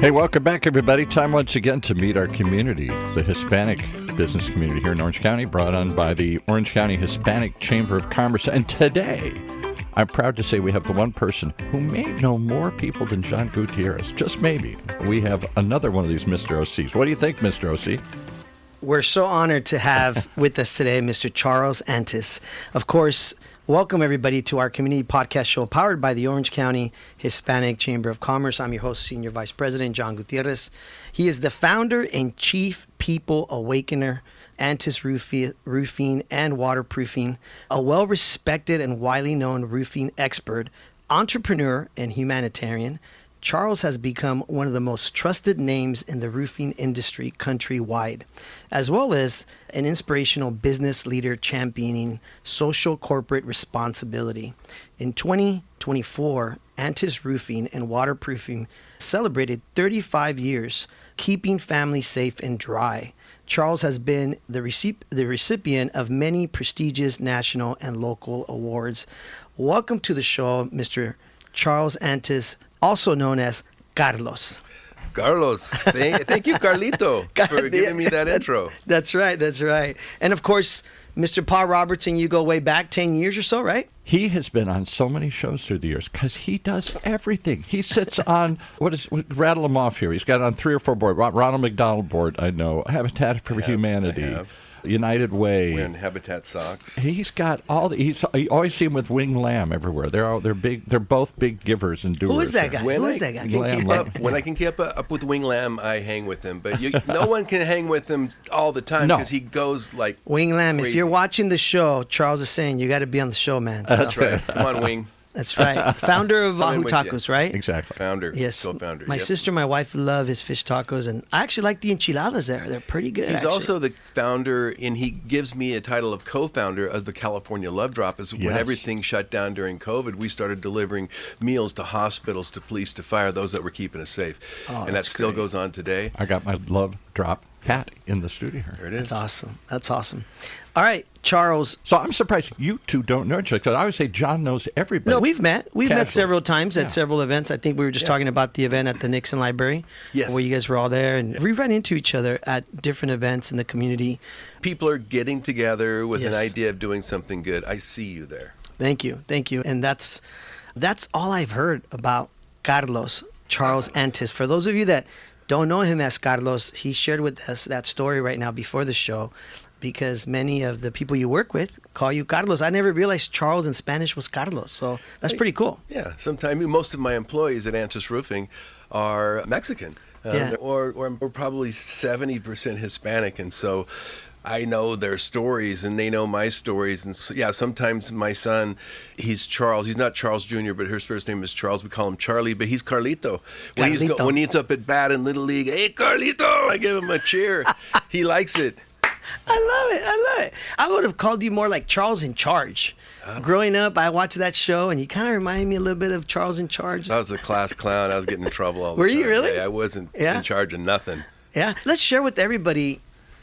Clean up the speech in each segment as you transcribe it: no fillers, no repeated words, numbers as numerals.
Hey, welcome back, everybody. Time once again to meet our community, the Hispanic business community here in Orange County, brought on by the Orange County Hispanic Chamber of Commerce. And today, I'm proud to say we have the one person who may know more people than John Gutierrez. Just maybe. We have another one of these Mr. OCs. What do you think, Mr. OC? We're so honored to have with us today Mr. Charles ANTIS. Of course, welcome everybody to our community podcast show powered by the Orange County Hispanic Chamber of Commerce. I'm your host, Senior Vice President John Gutierrez. He is the founder and chief people awakener, ANTIS roofing and waterproofing, a well-respected and widely known roofing expert, entrepreneur, and humanitarian. Charles has become one of the most trusted names in the roofing industry countrywide, as well as an inspirational business leader championing social corporate responsibility. In 2024, ANTIS Roofing and Waterproofing celebrated 35 years, keeping families safe and dry. Charles has been the recipient of many prestigious national and local awards. Welcome to the show, Mr. Charles ANTIS, also known as Carlos. Carlos, thank you, Carlito, for giving me that intro. That's right. And of course, Mr. Paul Robertson, you go way back 10 years or so, right? He has been on so many shows through the years because he does everything. He sits on, rattle them off here. He's got on 3 or 4 boards. Ronald McDonald board, I know. Habitat for Humanity. United Way. Wearing Habitat socks. He's got all the. You always see him with Wing Lamb everywhere. They're big. They're both big givers and doers. Who is that guy? When I can keep up with Wing Lamb, I hang with him. But no one can hang with him all the time because he goes like Wing Lamb. crazy. If you're watching the show, Charles is saying you got to be on the show, man. So. That's right. Come on, Wing. That's right. Founder of Wahoo Tacos, right? Exactly. Founder. Yes. Co-founder. My sister and my wife love his fish tacos, and I actually like the enchiladas there. They're pretty good. He's also the founder, and he gives me a title of co-founder of the California Love Drop. When everything shut down during COVID, we started delivering meals to hospitals, to police, to fire, those that were keeping us safe. And that still goes on today. I got my Love Drop hat in the studio here. There it is. That's awesome. All right, Charles. So I'm surprised you two don't know each other, because I would say John knows everybody. No, we've met. We've Casually. met several times at several events. I think we were just talking about the event at the Nixon Library, where you guys were all there, and we ran into each other at different events in the community. People are getting together with an idea of doing something good. I see you there. Thank you. And that's all I've heard about Carlos, Charles ANTIS. For those of you that don't know him as Carlos, he shared with us that story right now before the show, because many of the people you work with call you Carlos. I never realized Charles in Spanish was Carlos, so that's pretty cool. Yeah, sometimes most of my employees at ANTIS Roofing are Mexican, or probably 70% Hispanic, and so I know their stories and they know my stories. And so, sometimes my son, he's Charles. He's not Charles Jr., but his first name is Charles. We call him Charley, but he's Carlito. When he's up at bat in Little League, hey, Carlito, I give him a cheer. He likes it. I love it. I would have called you more like Charles in Charge. Growing up, I watched that show, and you kind of reminded me a little bit of Charles in Charge. I was a class clown. I was getting in trouble all the time. Were you really? Yeah, I wasn't in charge of nothing. Yeah. Let's share with everybody.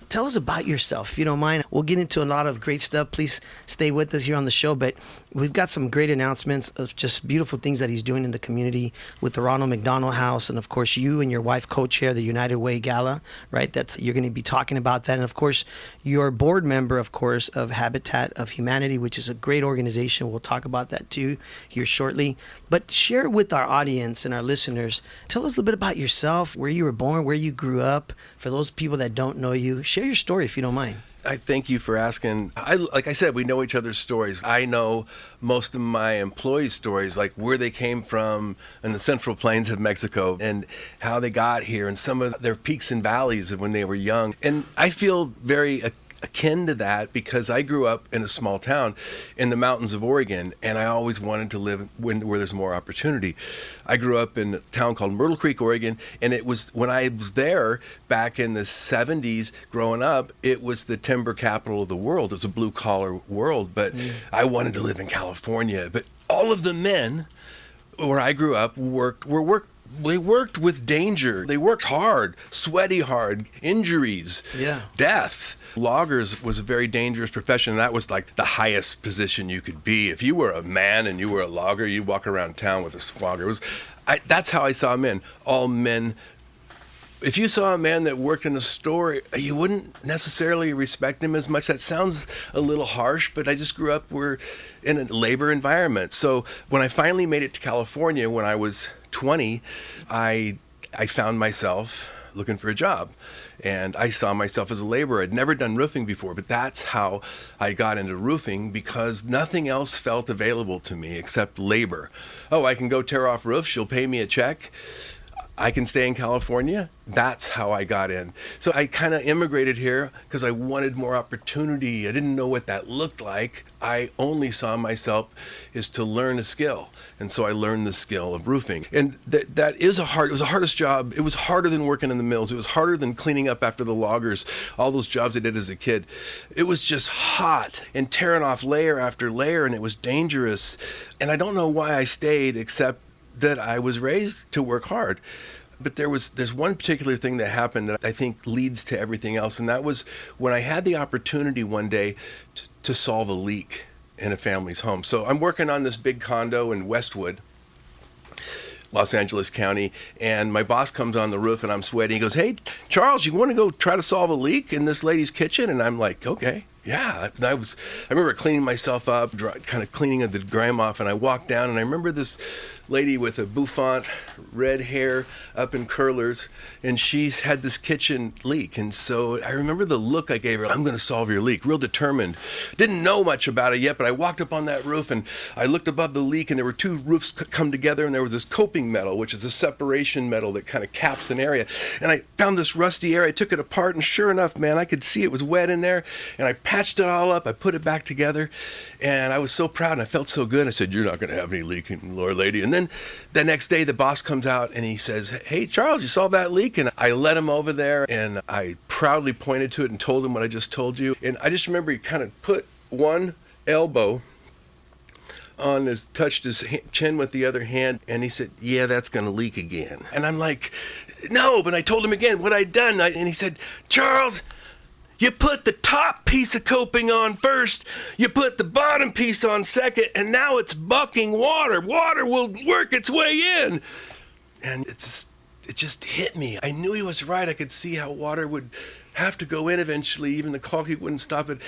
Tell us about yourself, if you don't mind. We'll get into a lot of great stuff. Please stay with us here on the show. But we've got some great announcements of just beautiful things that he's doing in the community with the Ronald McDonald House. And, of course, you and your wife co-chair the United Way Gala, right? You're going to be talking about that. And, of course, you're a board member, of course, of Habitat of Humanity, which is a great organization. We'll talk about that, too, here shortly. But share with our audience and our listeners. Tell us a little bit about yourself, where you were born, where you grew up. For those people that don't know you, share your story if you don't mind. I thank you for asking. Like I said, we know each other's stories. I know most of my employees' stories, like where they came from in the Central Plains of Mexico and how they got here and some of their peaks and valleys of when they were young. And I feel very akin to that because I grew up in a small town in the mountains of Oregon, and I always wanted to live where there's more opportunity. I grew up in a town called Myrtle Creek, Oregon, and it was when I was there back in the 70s growing up, it was the timber capital of the world. It was a blue collar world, but I wanted to live in California. But all of the men where I grew up they worked with danger. They worked hard, sweaty hard, injuries, death. Loggers was a very dangerous profession. And that was like the highest position you could be. If you were a man and you were a logger, you'd walk around town with a swagger. That's how I saw men. All men if you saw a man that worked in a store, you wouldn't necessarily respect him as much. That sounds a little harsh, but I just grew up in a labor environment. So when I finally made it to California when I was 20, I found myself looking for a job. And I saw myself as a laborer. I'd never done roofing before, but that's how I got into roofing, because nothing else felt available to me except labor. Oh, I can go tear off roofs. You'll pay me a check. I can stay in California. That's how I got in. So I kind of immigrated here because I wanted more opportunity. I didn't know what that looked like. I only saw myself as to learn a skill. And so I learned the skill of roofing. And it was the hardest job. It was harder than working in the mills. It was harder than cleaning up after the loggers, all those jobs I did as a kid. It was just hot and tearing off layer after layer, and it was dangerous. And I don't know why I stayed, except that I was raised to work hard. But there's one particular thing that happened that I think leads to everything else, and that was when I had the opportunity one day to solve a leak in a family's home. So I'm working on this big condo in Westwood, Los Angeles County, and my boss comes on the roof and I'm sweating. He goes, "Hey, Charles, you want to go try to solve a leak in this lady's kitchen?" And I'm like, "Okay." Yeah, I remember cleaning myself up, kind of cleaning the grime off, and I walked down, and I remember this lady with a bouffant, red hair up in curlers, and she's had this kitchen leak. And so I remember the look I gave her. "I'm going to solve your leak," real determined. Didn't know much about it yet, but I walked up on that roof, and I looked above the leak, and there were two roofs come together, and there was this coping metal, which is a separation metal that kind of caps an area. And I found this rusty area. I took it apart, and sure enough, man, I could see it was wet in there, and I patched it all up. I put it back together, and I was so proud, and I felt so good. I said, "You're not going to have any leak, Lord lady." And then the next day, the boss comes out, and he says, "Hey, Charles, you saw that leak?" And I led him over there, and I proudly pointed to it and told him what I just told you. And I just remember he kind of put one elbow on touched his chin with the other hand, and he said, "Yeah, that's going to leak again." And I'm like, "No," but I told him again what I'd done. And he said, "Charles, you put the top piece of coping on first, you put the bottom piece on second, and now it's bucking water. Water will work its way in." And it just hit me. I knew he was right. I could see how water would have to go in eventually. Even the caulking wouldn't stop it.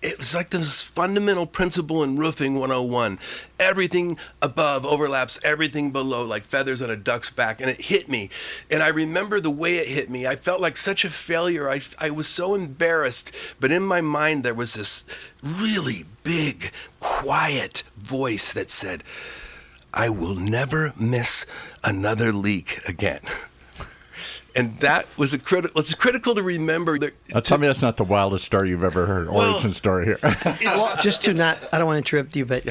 It was like this fundamental principle in roofing 101. Everything above overlaps everything below, like feathers on a duck's back. And it hit me. And I remember the way it hit me. I felt like such a failure. I was so embarrassed. But in my mind, there was this really big, quiet voice that said, "I will never miss another leak again." And that was it's critical to remember. Tell me that's not the wildest story you've ever heard. Origin story here. Well, I don't want to interrupt you, but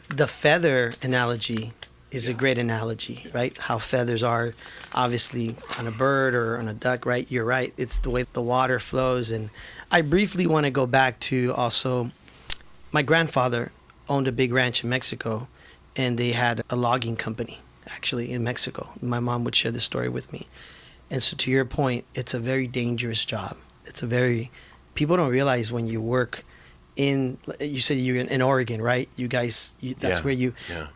the feather analogy is a great analogy, right? How feathers are obviously on a bird or on a duck, right? You're right. It's the way the water flows. And I briefly want to go back to also, my grandfather owned a big ranch in Mexico, and they had a logging company actually in Mexico. My mom would share this story with me. And so to your point, it's a very dangerous job. People don't realize when you work you said you're in Oregon, right? You guys,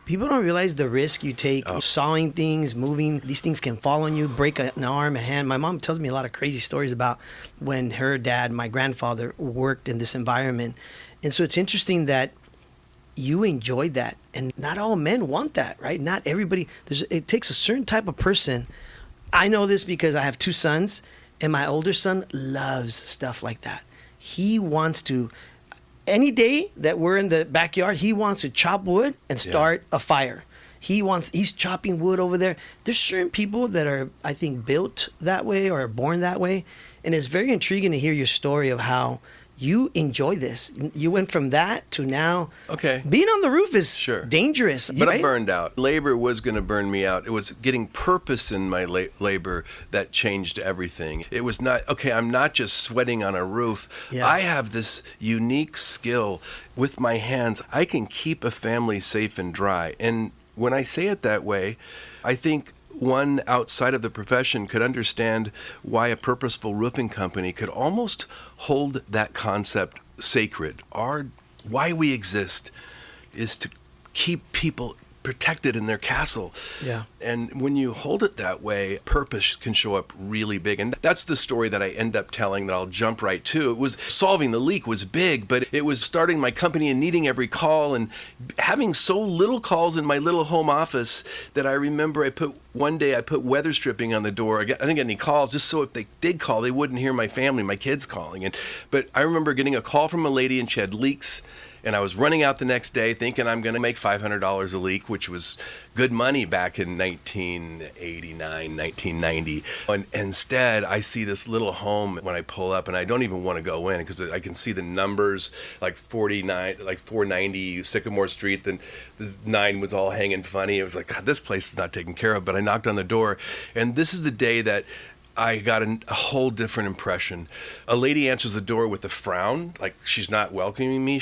people don't realize the risk you take, sawing things, moving. These things can fall on you, break an arm, a hand. My mom tells me a lot of crazy stories about when her dad, my grandfather, worked in this environment. And so it's interesting that you enjoyed that. And not all men want that, right? Not everybody. It takes a certain type of person. I know this because I have two sons, and my older son loves stuff like that. He wants to, any day that we're in the backyard, he wants to chop wood and start a fire. He's chopping wood over there. There's certain people that are, I think, built that way or born that way. And it's very intriguing to hear your story of how you enjoy this. You went from that to now. Okay. Being on the roof is dangerous. But right? I burned out. Labor was going to burn me out. It was getting purpose in my labor that changed everything. It was not, I'm not just sweating on a roof. Yeah. I have this unique skill with my hands. I can keep a family safe and dry. And when I say it that way, I think one outside of the profession could understand why a purposeful roofing company could almost hold that concept sacred. Why we exist is to keep people protected in their castle. Yeah. And when you hold it that way, purpose can show up really big. And that's the story that I end up telling that I'll jump right to. It was solving the leak was big, but it was starting my company and needing every call and having so little calls in my little home office that I remember one day I put weather stripping on the door. I didn't get any calls, just so if they did call, they wouldn't hear my family, my kids calling. But I remember getting a call from a lady, and she had leaks. And I was running out the next day thinking I'm going to make $500 a leak, which was good money back in 1989, 1990. And instead, I see this little home when I pull up, and I don't even want to go in because I can see the numbers, like 490 Sycamore Street. Then this 9 was all hanging funny. It was like, God, this place is not taken care of. But I knocked on the door, and this is the day that I got a whole different impression. A lady answers the door with a frown, like she's not welcoming me.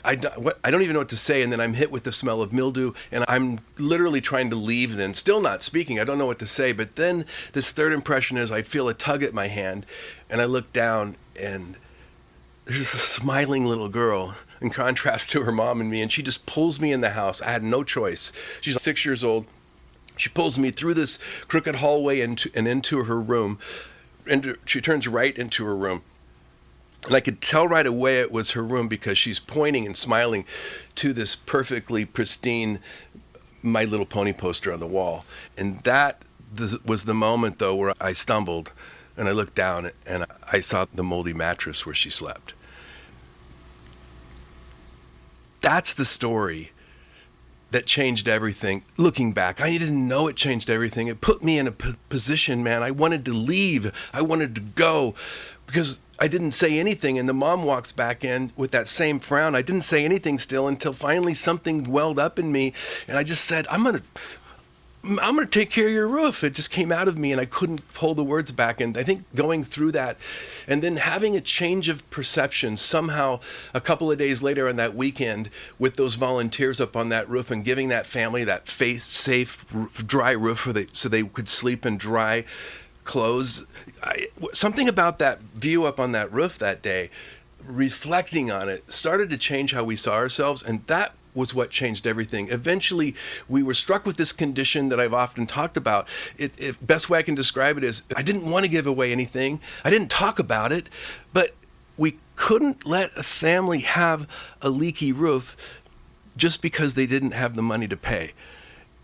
I don't even know what to say, and then I'm hit with the smell of mildew, and I'm literally trying to leave then, still not speaking. I don't know what to say, but then this third impression is I feel a tug at my hand, and I look down, and there's this smiling little girl in contrast to her mom and me, and she just pulls me in the house. I had no choice. She's 6 years old. She pulls me through this crooked hallway into her room, and she turns right into her room. And I could tell right away it was her room because she's pointing and smiling to this perfectly pristine My Little Pony poster on the wall. And that was the moment, though, where I stumbled, and I looked down, and I saw the moldy mattress where she slept. That's the story that changed everything. Looking back, I didn't know it changed everything. It put me in a position, man. I wanted to leave. I wanted to go because I didn't say anything. And the mom walks back in with that same frown. I didn't say anything still until finally something welled up in me. And I just said, I'm going to take care of your roof. It just came out of me, and I couldn't hold the words back. And I think going through that and then having a change of perception somehow a couple of days later on that weekend with those volunteers up on that roof and giving that family that safe, dry roof so they could sleep in dry clothes. Something about that view up on that roof that day, reflecting on it, started to change how we saw ourselves, and that was what changed everything. Eventually, we were struck with this condition that I've often talked about. Best way I can describe it is I didn't want to give away anything. I didn't talk about it, but we couldn't let a family have a leaky roof just because they didn't have the money to pay.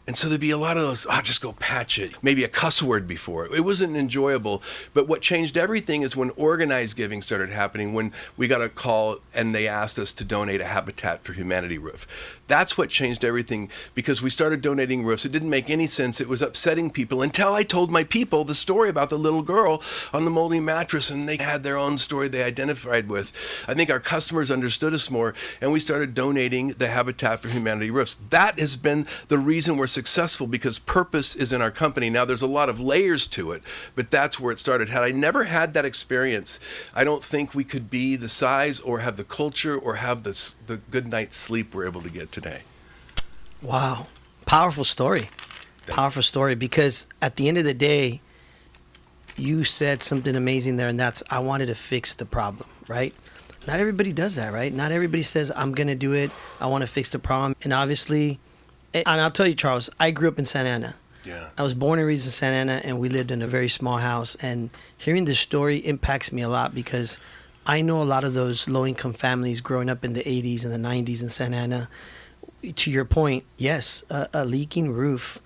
And so there'd be a lot of those, just go patch it. Maybe a cuss word before. It wasn't enjoyable. But what changed everything is when organized giving started happening, when we got a call and they asked us to donate a Habitat for Humanity roof. That's what changed everything, because we started donating roofs. It didn't make any sense. It was upsetting people until I told my people the story about the little girl on the moldy mattress, and they had their own story they identified with. I think our customers understood us more, and we started donating the Habitat for Humanity roofs. That has been the reason we're successful, because purpose is in our company. Now, there's a lot of layers to it, but that's where it started. Had I never had that experience, I don't think we could be the size or have the culture or have the good night's sleep we're able to get today. Wow. Powerful story. Powerful story, because at the end of the day, you said something amazing there, and that's, I wanted to fix the problem, right? Not everybody does that, right? Not everybody says, I'm going to do it. I want to fix the problem. And obviously, and I'll tell you, Charles, I grew up in Santa Ana. Yeah. I was born and raised in Santa Ana, and we lived in a very small house. And hearing this story impacts me a lot, because I know a lot of those low-income families growing up in the 80s and the 90s in Santa Ana. To your point, yes, a leaking roof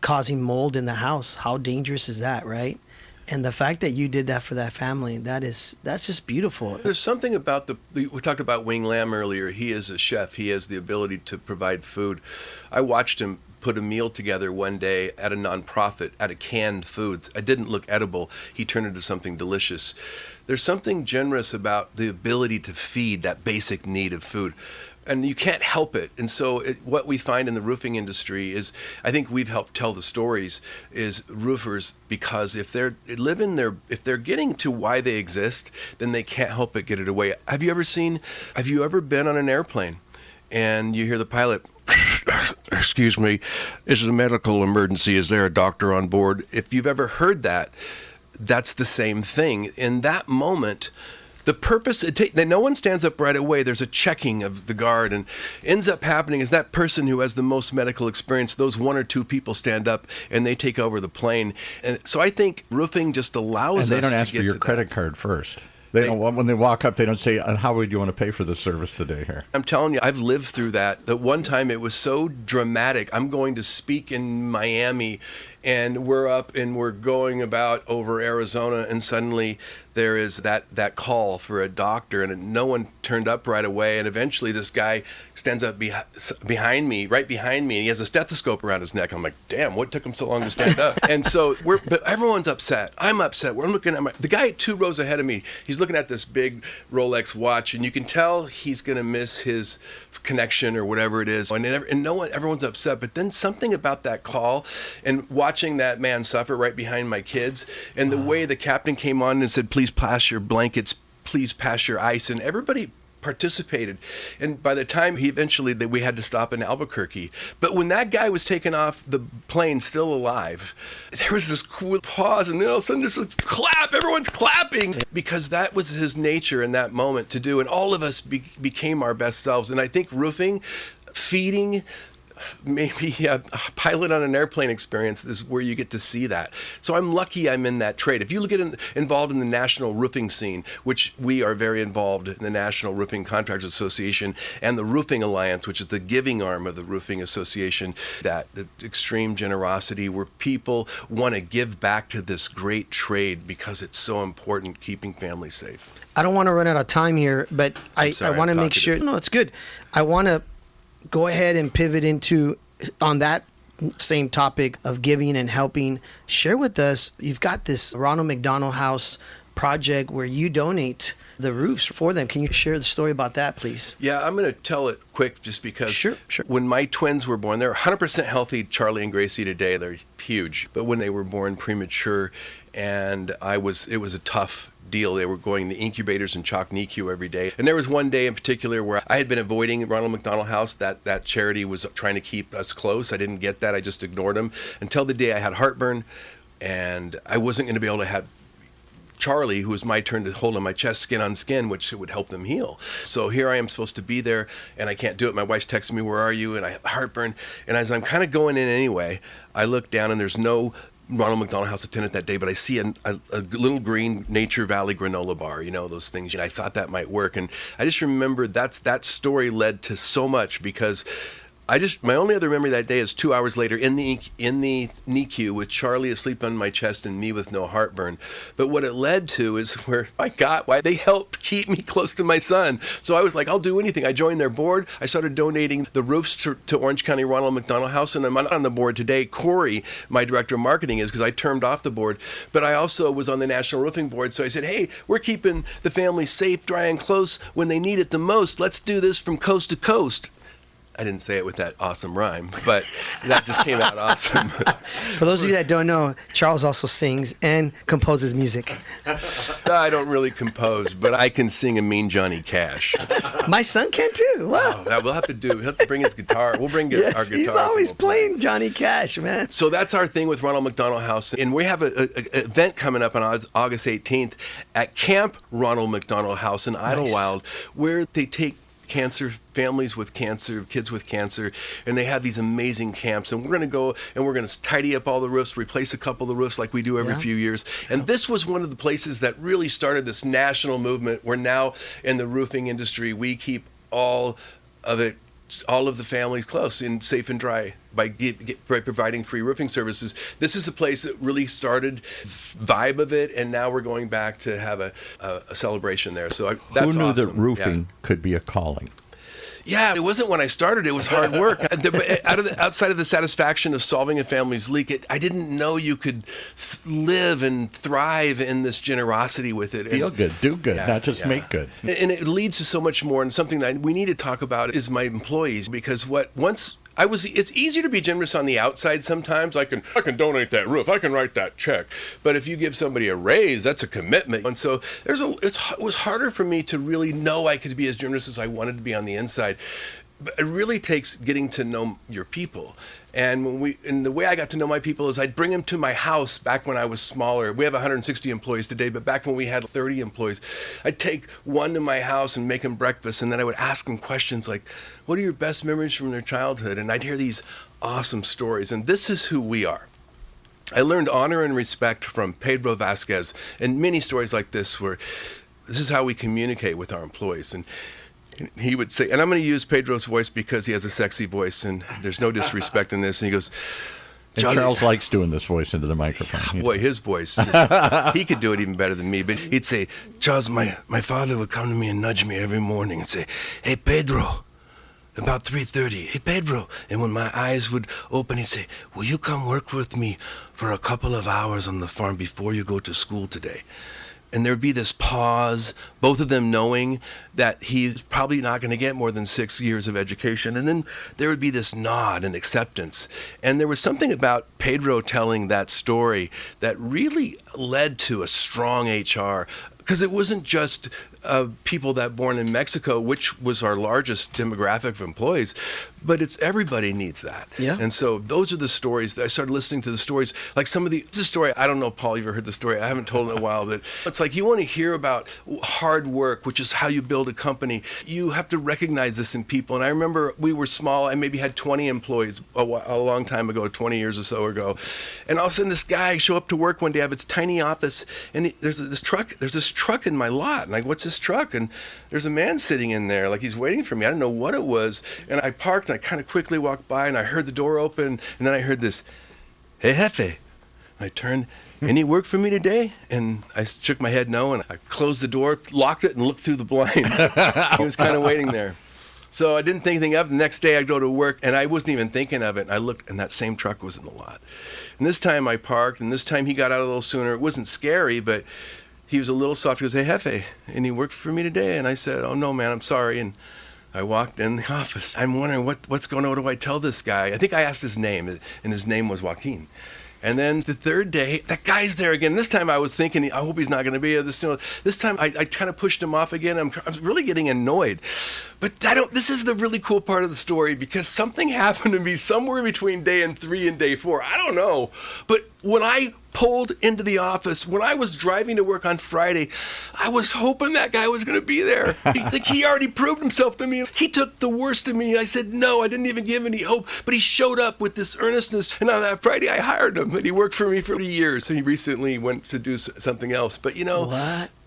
causing mold in the house. How dangerous is that, right? And the fact that you did that for that family, that's just beautiful. There's something about we talked about Wing Lam earlier. He is a chef. He has the ability to provide food. I watched him put a meal together one day at a nonprofit, at a canned foods. It didn't look edible. He turned it into something delicious. There's something generous about the ability to feed that basic need of food. And you can't help it. And so what we find in the roofing industry is, I think we've helped tell the stories, is roofers, because if they're getting to why they exist, then they can't help but get it away. Have you ever been on an airplane and you hear the pilot, excuse me, is it a medical emergency? Is there a doctor on board? If you've ever heard that, that's the same thing. In that moment, The purpose, that no one stands up right away. There's a checking of the guard, and ends up happening is that person who has the most medical experience, those one or two people stand up and they take over the plane. And so I think roofing just allows us to get to that. And they don't ask for your credit card first. They don't, when they walk up, they don't say, how would you want to pay for this service today here? I'm telling you, I've lived through that. That one time it was so dramatic. I'm going to speak in Miami, and we're up and we're going about over Arizona, and suddenly there is that call for a doctor, and no one turned up right away. And eventually this guy stands up behind me, right behind me, and he has a stethoscope around his neck. I'm like, damn, what took him so long to stand up? And so but everyone's upset. I'm upset. We're looking at the guy 2 rows ahead of me. He's looking at this big Rolex watch, and you can tell he's going to miss his connection or whatever it is. And everyone's upset. But then something about that call and watching that man suffer right behind my kids, and the way the captain came on and said, please pass your blankets, please pass your ice, and everybody participated. And by the time we had to stop in Albuquerque. But when that guy was taken off the plane still alive, there was this cool pause, and then all of a sudden there's a clap, everyone's clapping, because that was his nature in that moment to do. And all of us became our best selves. And I think roofing, feeding, maybe a pilot on an airplane experience is where you get to see that. So I'm lucky I'm in that trade. If you look at involved in the national roofing scene, which we are very involved in, the National Roofing Contractors Association and the Roofing Alliance, which is the giving arm of the Roofing Association, that the extreme generosity where people want to give back to this great trade because it's so important keeping families safe. I don't want to run out of time here, but I want to make sure. No, it's good. I want to go ahead and pivot into on that same topic of giving and helping. Share with us, you've got this Ronald McDonald House project where you donate the roofs for them. Can you share the story about that, please? Yeah, I'm going to tell it quick just because sure. When my twins were born, they're 100% healthy, Charley and Gracie today, they're huge. But when they were born premature, and it was a tough deal. They were going to incubators and chalk NICU every day. And there was one day in particular where I had been avoiding Ronald McDonald House. That charity was trying to keep us close. I didn't get that. I just ignored them until the day I had heartburn, and I wasn't going to be able to have Charley, who was my turn to hold on my chest, skin on skin, which would help them heal. So here I am supposed to be there, and I can't do it. My wife's texting me, where are you? And I have heartburn. And as I'm kind of going in anyway, I look down, and there's no Ronald McDonald House attendant that day, but I see a little green Nature Valley granola bar, those things. And I thought that might work. And I just remembered that story led to so much, because my only other memory that day is 2 hours later in the NICU with Charley asleep on my chest and me with no heartburn. But what it led to is why they helped keep me close to my son. So I was like, I'll do anything. I joined their board. I started donating the roofs to Orange County Ronald McDonald House, and I'm not on the board today. Corey, my director of marketing, is, because I termed off the board. But I also was on the National Roofing Board, so I said, hey, we're keeping the family safe, dry, and close when they need it the most. Let's do this from coast to coast. I didn't say it with that awesome rhyme, but that just came out awesome. For those of you that don't know, Charles also sings and composes music. I don't really compose, but I can sing a mean Johnny Cash. My son can too. Wow. Oh, we'll have to bring his guitar. We'll bring our guitars. He's always playing Johnny Cash, man. So that's our thing with Ronald McDonald House. And we have an event coming up on August 18th at Camp Ronald McDonald House in Idlewild, where they take families with cancer, kids with cancer, and they have these amazing camps. And we're going to go and we're going to tidy up all the roofs, replace a couple of the roofs like we do every few years. And this was one of the places that really started this national movement where now in the roofing industry, we keep all of the families close and safe and dry by providing free roofing services. This is the place that really started vibe of it, and now we're going back to have a celebration there. So that's Who knew awesome. that roofing could be a calling? Yeah, it wasn't when I started. It was hard work. Outside of the satisfaction of solving a family's leak, I didn't know you could live and thrive in this generosity with it. Feel good, do good, not just make good. And it leads to so much more. And something that we need to talk about is my employees, because it's easier to be generous on the outside sometimes. I can donate that roof. I can write that check. But if you give somebody a raise, that's a commitment. And so it was harder for me to really know I could be as generous as I wanted to be on the inside. But it really takes getting to know your people. And the way I got to know my people is I'd bring them to my house back when I was smaller. We have 160 employees today, but back when we had 30 employees, I'd take one to my house and make them breakfast, and then I would ask them questions like, what are your best memories from their childhood? And I'd hear these awesome stories, and this is who we are. I learned honor and respect from Pedro Vasquez, and many stories like this where this is how we communicate with our employees. And he would say, and I'm going to use Pedro's voice because he has a sexy voice, and there's no disrespect in this. And he goes, Charles likes doing this voice into the microphone. Boy, his voice, he could do it even better than me. But he'd say, Charles, my father would come to me and nudge me every morning and say, hey, Pedro, about 3:30, hey, Pedro. And when my eyes would open, he'd say, will you come work with me for a couple of hours on the farm before you go to school today? And there'd be this pause, both of them knowing that he's probably not going to get more than 6 years of education. And then there would be this nod and acceptance. And there was something about Pedro telling that story that really led to a strong HR, because it wasn't just people that born in Mexico, which was our largest demographic of employees, but it's everybody needs that. Yeah. And so those are the stories that I started listening to the stories. Like this is a story, I don't know, Paul, you ever heard the story? I haven't told it in a while, but it's like you want to hear about hard work, which is how you build a company. You have to recognize this in people. And I remember we were small. I maybe had 20 employees a long time ago, 20 years or so ago. And all of a sudden this guy show up to work one day. I have this tiny office, and there's this truck in my lot. And I go, what's this truck? And there's a man sitting in there, like he's waiting for me. I didn't know what it was. And I parked, and I kind of quickly walked by, and I heard the door open, and then I heard this, hey, Jefe. And I turned, any work for me today? And I shook my head no, and I closed the door, locked it, and looked through the blinds. He was kind of waiting there. So I didn't think anything of it. The next day I go to work, and I wasn't even thinking of it. And I looked, and that same truck was in the lot. And this time I parked, and this time he got out a little sooner. It wasn't scary, but he was a little soft. He goes, hey, Jefe, any work for me today? And I said, oh, no, man, I'm sorry. And I walked in the office. I'm wondering what's going on. What do I tell this guy? I think I asked his name, and his name was Joaquin. And then the third day, that guy's there again. This time I was thinking, I hope he's not going to be here. This time I kind of pushed him off again. I'm really getting annoyed. But this is the really cool part of the story, because something happened to me somewhere between day 3 and day 4. I don't know. But when I pulled into the office, when I was driving to work on Friday, I was hoping that guy was going to be there. He already proved himself to me. He took the worst of me. I said, no, I didn't even give any hope. But he showed up with this earnestness. And on that Friday, I hired him. And he worked for me for 3 years. He recently went to do something else. But,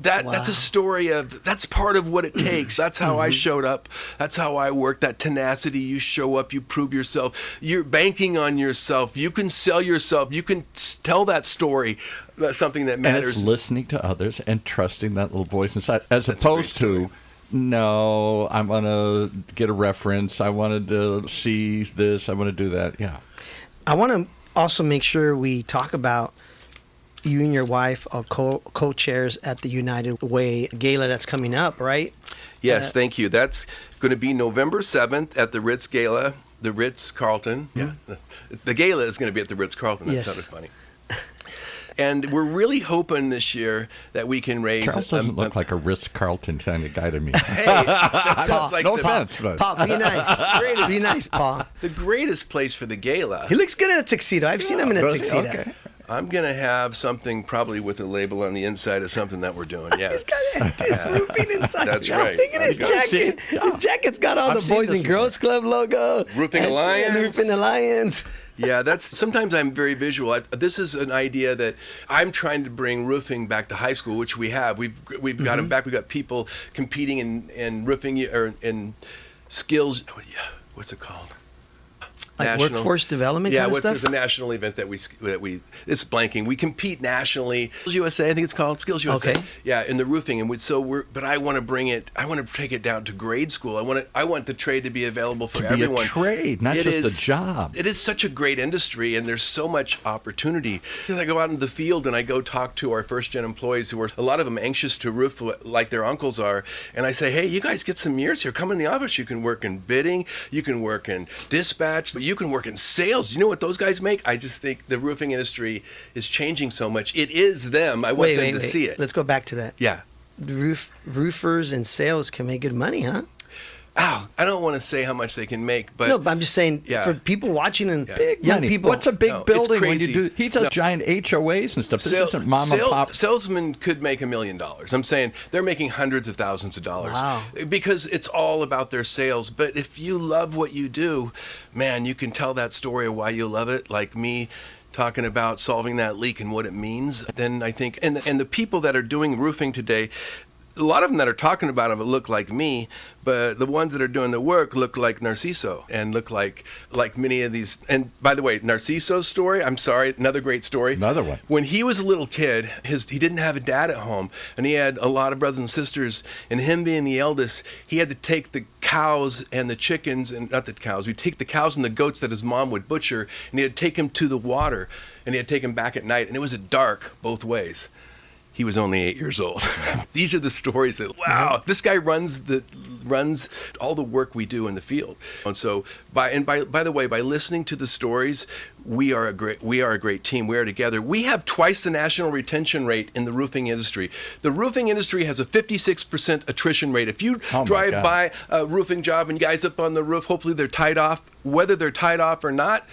that's a story of, that's part of what it takes. That's how I showed up. That's how I work. That tenacity. You show up. You prove yourself. You're banking on yourself. You can sell yourself. You can tell that story. That's something that matters. And it's listening to others and trusting that little voice inside, as opposed to, no, I want to get a reference. I wanted to see this. I want to do that. Yeah. I want to also make sure we talk about you and your wife are co-chairs at the United Way Gala that's coming up, right? Yes, thank you. That's going to be November 7th at the Ritz Gala, the Ritz-Carlton. Yeah. The gala is going to be at the Ritz-Carlton. That sounded funny. And we're really hoping this year that we can raise... Charles doesn't look like a Ritz-Carlton kind of guy to me. Hey, that sounds like... No offense, but... Paul, be nice. Be nice, Paul. The greatest place for the gala. He looks good in a tuxedo. I've seen him in a tuxedo. Okay. I'm going to have something probably with a label on the inside of something that we're doing. Yeah. He's got ANTIS roofing inside. That's right. Look at his jacket. His jacket's got all the Boys and Girls Club logo. Roofing Alliance. The Roofing Alliance. Yeah, sometimes I'm very visual. This is an idea that I'm trying to bring roofing back to high school, which we have. We've got them back. We've got people competing in roofing or in skills. What's it called? Like workforce development kind of stuff? There's a national event that we it's blanking. We compete nationally. Skills USA, I think it's called Skills USA. Okay. Yeah, in the roofing, and but I want to bring it. I want to take it down to grade school. I want the trade to be available for everyone. To be a trade, not just a job. It is such a great industry, and there's so much opportunity. As I go out into the field and I go talk to our first-gen employees, who are a lot of them anxious to roof like their uncles are, and I say, hey, you guys get some years here. Come in the office. You can work in bidding. You can work in dispatch. You can work in sales. You know what those guys make? I just think the roofing industry is changing so much. It is them. I want them to see it. Let's go back to that. Yeah. Roofers and sales can make good money, huh? I don't want to say how much they can make, but no, but I'm just saying for people watching and big young money. people. What's a big building when you do? He does No. giant HOAs and stuff. This isn't mom and pop. Salesmen could make $1 million. I'm saying they're making hundreds of thousands of dollars. Wow. Because it's all about their sales. But if you love what you do, man, you can tell that story of why you love it. Like me talking about solving that leak and what it means. Then I think, and the people that are doing roofing today, a lot of them that are talking about it look like me, but the ones that are doing the work look like Narciso and look like many of these. And by the way, Narciso's story, I'm sorry, another great story. Another one. When he was a little kid, he didn't have a dad at home, and he had a lot of brothers and sisters, and him being the eldest, he had to take the cows and the chickens, and not the cows, we'd take the cows and the goats that his mom would butcher, and he had to take them to the water, and he had to take them back at night, and it was dark both ways. He was only 8 years old. These are the stories that, wow, this guy runs all the work we do in the field. And so, by the way, by listening to the stories, we are a great team. We are together. We have twice the national retention rate in the roofing industry. The roofing industry has a 56% attrition rate. If you drive by a roofing job and guys up on the roof, hopefully they're tied off. Whether they're tied off or not,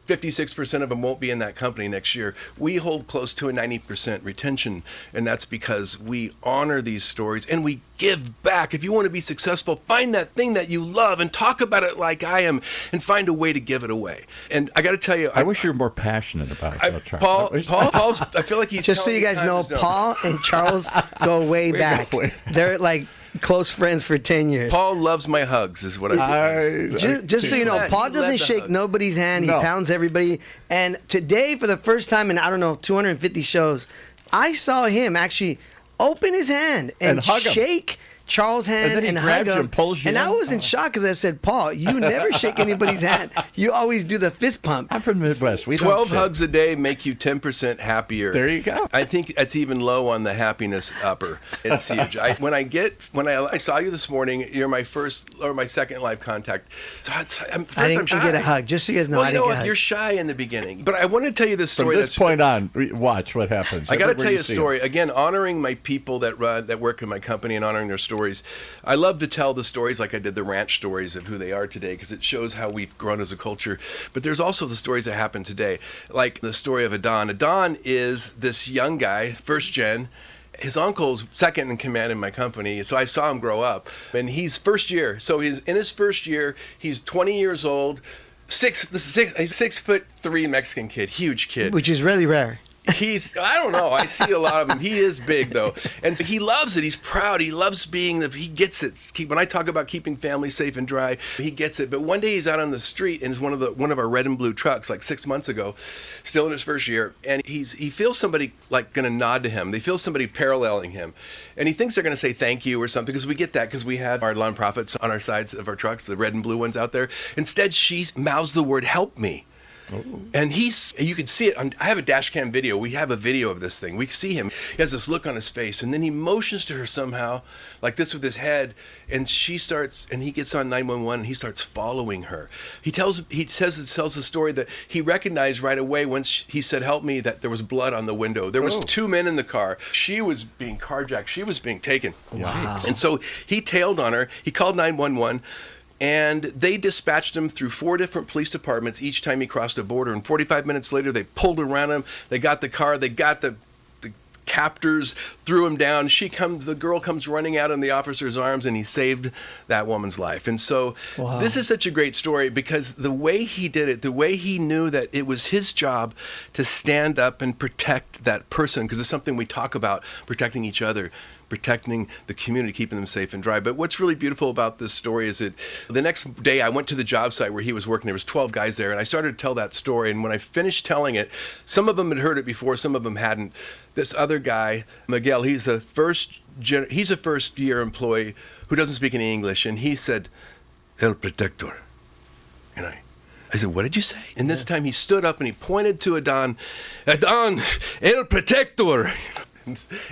56% of them won't be in that company next year. We hold close to a 90% retention, and that's because we honor these stories and we give back. If you want to be successful, find that thing that you love and talk about it like I am and find a way to give it away. And I got to tell you, I wish you were more passionate about it. Paul's, I feel like he's just so you guys know, Paul and Charles go way back. They're like close friends for 10 years. Paul loves my hugs, is what I think. Just so you know, Paul doesn't shake nobody's hand. He pounds everybody. And today, for the first time in, 250 shows, I saw him actually open his hand and shake Charles' hand and hug him. And I was in shock because I said, Paul, you never shake anybody's hand. You always do the fist pump. I'm from the Midwest. We 12 hugs a day make you 10% happier. There you go. I think that's even low on the happiness upper. It's huge. When I saw you this morning, you're my first or my second live contact. So I didn't get a hug. Just so you guys know, I didn't get a hug. You're shy in the beginning. But I want to tell you this story. From this point on, watch what happens. I got to tell you a story. Again, honoring my people that work in my company and honoring their stories. I love to tell the stories like I did the ranch stories of who they are today because it shows how we've grown as a culture. But there's also the stories that happen today, like the story of Adon. Adon is this young guy, first gen. His uncle's second in command in my company, so I saw him grow up. And he's first year. So he's in his first year. He's 20 years old. 6'3" Mexican kid, huge kid. Which is really rare. I don't know. I see a lot of him. He is big, though. And so he loves it. He's proud. He loves he gets it. When I talk about keeping families safe and dry, he gets it. But one day he's out on the street in one of our red and blue trucks, like 6 months ago, still in his first year. And he feels somebody like going to nod to him. They feel somebody paralleling him. And he thinks they're going to say thank you or something because we get that because we have our nonprofits on our sides of our trucks, the red and blue ones out there. Instead, she mouths the word help me. Ooh. And you can see it. I have a dash cam video. We have a video of this thing. We see him. He has this look on his face, and then he motions to her somehow, like this with his head, and he gets on 911, and he starts following her. He tells the story that he recognized right away when he said, help me, that there was blood on the window. There was two men in the car. She was being carjacked. She was being taken. Wow. And so he tailed on her. He called 911. And they dispatched him through 4 different police departments each time he crossed a border. And 45 minutes later, they pulled around him. They got the car. They got the captors, threw him down. The girl comes running out in the officer's arms, and he saved that woman's life. And so This is such a great story because the way he did it, the way he knew that it was his job to stand up and protect that person, because it's something we talk about, protecting each other, protecting the community, keeping them safe and dry. But what's really beautiful about this story is that the next day I went to the job site where he was working. There was 12 guys there, and I started to tell that story. And when I finished telling it, some of them had heard it before, some of them hadn't. This other guy, Miguel, he's a first-year employee who doesn't speak any English, and he said, El Protector. And I said, what did you say? And this time he stood up and he pointed to Adon, El Protector.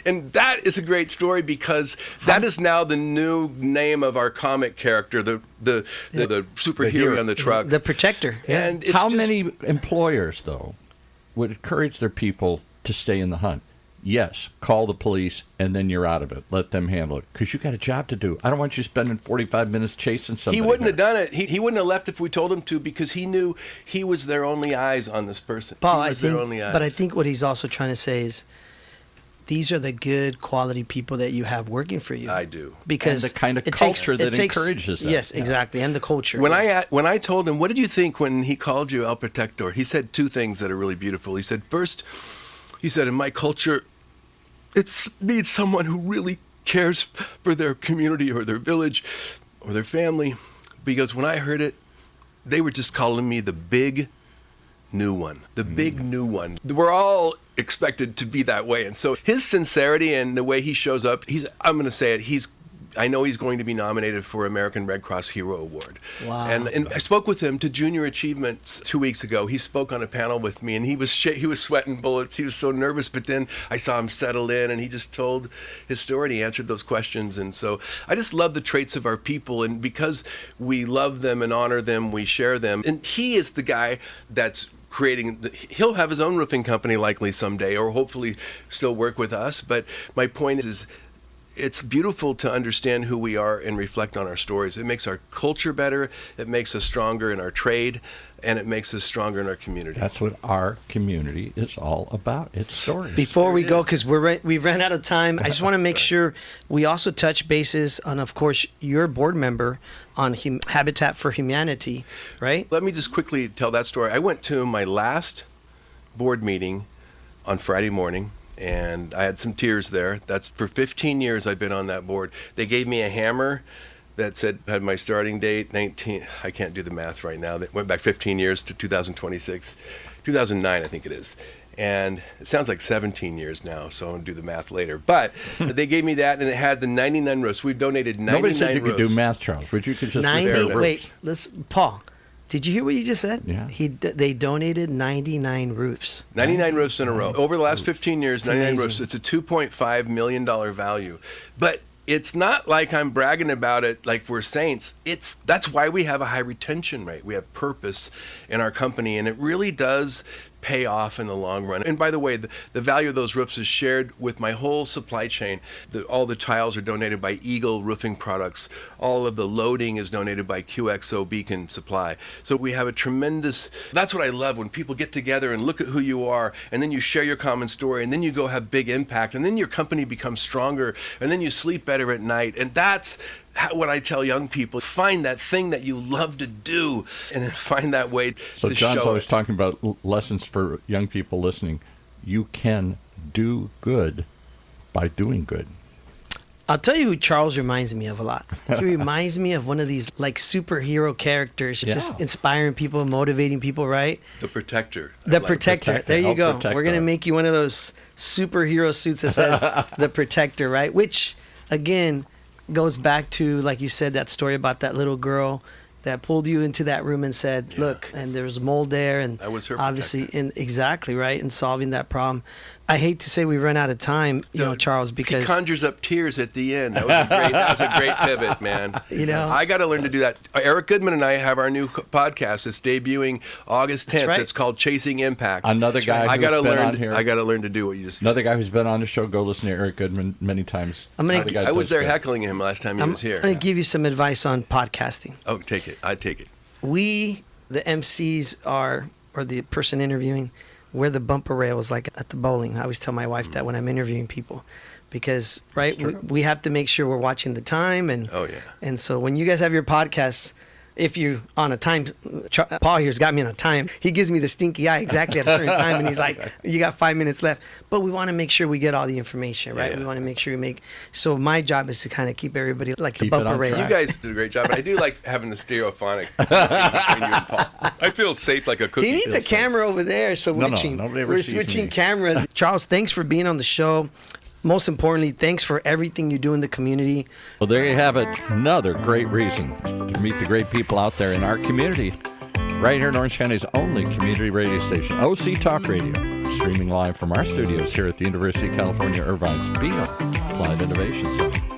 And that is a great story because that is now the new name of our comic character, the superhero on the trucks. The Protector. And how many employers, though, would encourage their people to stay in the hunt? yes, call the police, and then you're out of it. Let them handle it. Because you got a job to do. I don't want you spending 45 minutes chasing somebody. He wouldn't have done it. He wouldn't have left if we told him to, because he knew he was their only eyes on this person. Paul, he was their only eyes. But I think what he's also trying to say is, these are the good quality people that you have working for you. I do. Because and the kind of culture that encourages that. Yes, exactly. And the culture. When I told him, what did you think when he called you El Protector? He said two things that are really beautiful. He said, first, he said, in my culture, it needs someone who really cares for their community or their village or their family. Because when I heard it, they were just calling me the big new one. The big new one. We're all expected to be that way. And so his sincerity and the way he shows up, I'm going to say it, I know he's going to be nominated for American Red Cross Hero Award. Wow. And I spoke with him to Junior Achievements 2 weeks ago. He spoke on a panel with me, and he was sweating bullets. He was so nervous, but then I saw him settle in, and he just told his story, and he answered those questions. And so I just love the traits of our people, and because we love them and honor them, we share them. And he is the guy that's he'll have his own roofing company likely someday, or hopefully still work with us. But my point is it's beautiful to understand who we are and reflect on our stories. It makes our culture better, it makes us stronger in our trade, and it makes us stronger in our community. That's what our community is all about. It's stories. Before we go, because we've ran out of time, I just want to make sure we also touch bases on, of course, your board member on Habitat for Humanity, right? Let me just quickly tell that story. I went to my last board meeting on Friday morning, and I had some tears there. That's for 15 years I've been on that board. They gave me a hammer that had my starting date, I can't do the math right now. That went back 15 years to 2009, I think it is. And it sounds like 17 years now, so I'm going to do the math later. But they gave me that, and it had the 99 roofs. We've donated 99 Nobody said you roofs. could do math, Charles. But you could just 90. Wait, Paul. Did you hear what you just said? Yeah. They donated 99 roofs. 99 roofs in a row. Over the last 15 years, It's 99 amazing. roofs. It's a $2.5 million value. But it's not like I'm bragging about it like we're saints. That's why we have a high retention rate. We have purpose in our company, and it really does pay off in the long run. And by the way, the value of those roofs is shared with my whole supply chain. All the tiles are donated by Eagle Roofing Products. All of the loading is donated by QXO Beacon Supply. So we have a tremendous, that's what I love, when people get together and look at who you are, and then you share your common story, and then you go have big impact, and then your company becomes stronger, and then you sleep better at night. And that's what I tell young people. Find that thing that you love to do, and then find that way So to John's show always it. talking about lessons for young people listening. You can do good by doing good. I'll tell you who Charles reminds me of a lot. He reminds me of one of these like superhero characters, just inspiring people, motivating people, right? The Protector. The Protector. There you go. Protector. We're going to make you one of those superhero suits that says The Protector, right? Which, again, goes back to, like you said, that story about that little girl that pulled you into that room and said, look, and there was mold there. And I was her obviously, exactly, right, in solving that problem. I hate to say we run out of time, Charles, because he conjures up tears at the end. That was a great pivot, man. I got to learn to do that. Eric Goodman and I have our new podcast. It's debuting August 10th. right. It's called Chasing Impact. Another guy I who's gotta been learn. on here. I got to learn to do what you just. Another guy who's been on the show. Go listen to Eric Goodman many times. I was there heckling him last time he was here. I'm going to give you some advice on podcasting. Oh, take it. I take it. We, the MCs, or the person interviewing, we're the bumper rails like at the bowling. I always tell my wife that when I'm interviewing people, because we have to make sure we're watching the time, and and so when you guys have your podcasts, if you on a time, Paul here's got me on a time. He gives me the stinky eye exactly at a certain time, and he's like, "You got 5 minutes left." But we want to make sure we get all the information, right? We want to make sure we make. So my job is to kind of keep everybody like the bumper rail. You guys did a great job, and I do like having the stereophonic between you and Paul. I feel safe like a cookie. He needs a camera over there, so we're switching cameras. Charles, thanks for being on the show. Most importantly, thanks for everything you do in the community. Well, there you have it. Another great reason to meet the great people out there in our community. Right here in Orange County's only community radio station, OC Talk Radio. Streaming live from our studios here at the University of California, Irvine's Beale Applied Innovation Center.